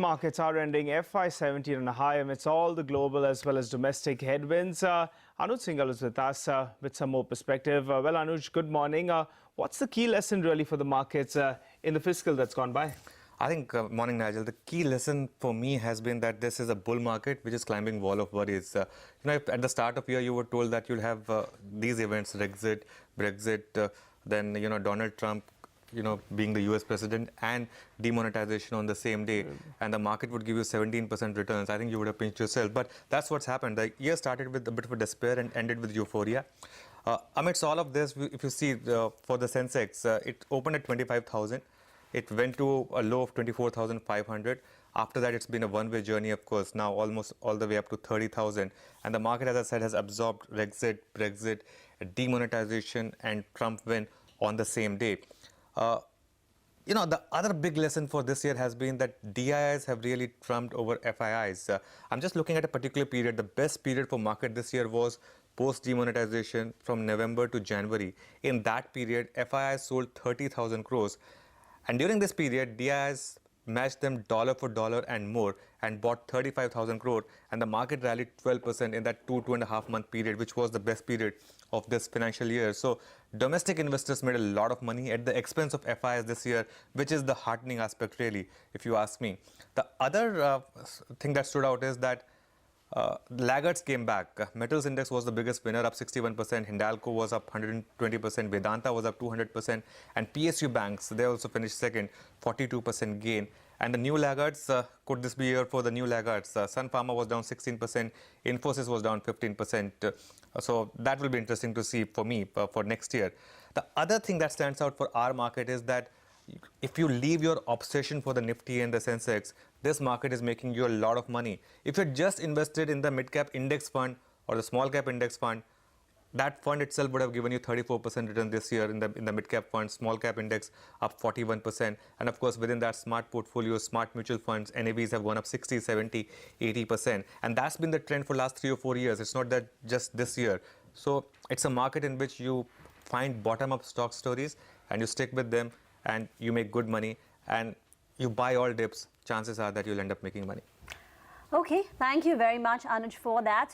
markets are ending FY17 on a high amidst all the global as well as domestic headwinds. Anuj Singhal is with us with some more perspective. Well, Anuj, good morning. What's the key lesson really for the markets in the fiscal that's gone by? I think, morning Nigel, the key lesson for me has been that this is a bull market which is climbing wall of worries. If at the start of year you were told that you'll have these events, Brexit, then, Donald Trump, being the US president and demonetization on the same day, and the market would give you 17% returns, I think you would have pinched yourself. But that's what's happened. The year started with a bit of a despair and ended with euphoria. Amidst all of this, if you see for the Sensex, it opened at 25,000. It went to a low of 24,500. After that, it's been a one-way journey, of course, now almost all the way up to 30,000. And the market, as I said, has absorbed Brexit, demonetization, and Trump win on the same day. The other big lesson for this year has been that DIIs have really trumped over FIIs. I'm just looking at a particular period. The best period for market this year was post-demonetization from November to January. In that period, FIIs sold 30,000 crores. And during this period, DIIs matched them dollar for dollar and more and bought 35,000 crore, and the market rallied 12% in that 2.5 month period, which was the best period of this financial year. So domestic investors made a lot of money at the expense of FIIs this year, which is the heartening aspect really, if you ask me. The other thing that stood out is that laggards came back. Metals index was the biggest winner, up 61%. Hindalco was up 120%. Vedanta was up 200%. And PSU banks, they also finished second, 42% gain. And the new laggards, could this be year for the new laggards? Sun Pharma was down 16%. Infosys was down 15%. So that will be interesting to see for me for next year. The other thing that stands out for our market is that if you leave your obsession for the Nifty and the Sensex, this market is making you a lot of money. If you're just invested in the mid-cap index fund or the small-cap index fund, that fund itself would have given you 34% return this year in the mid-cap fund, small-cap index up 41%. And of course, within that smart portfolio, smart mutual funds, NAVs have gone up 60, 70, 80%. And that's been the trend for last 3 or 4 years. It's not that just this year. So it's a market in which you find bottom-up stock stories and you stick with them, and you make good money, and you buy all dips, chances are that you'll end up making money. Okay, thank you very much, Anuj, for that.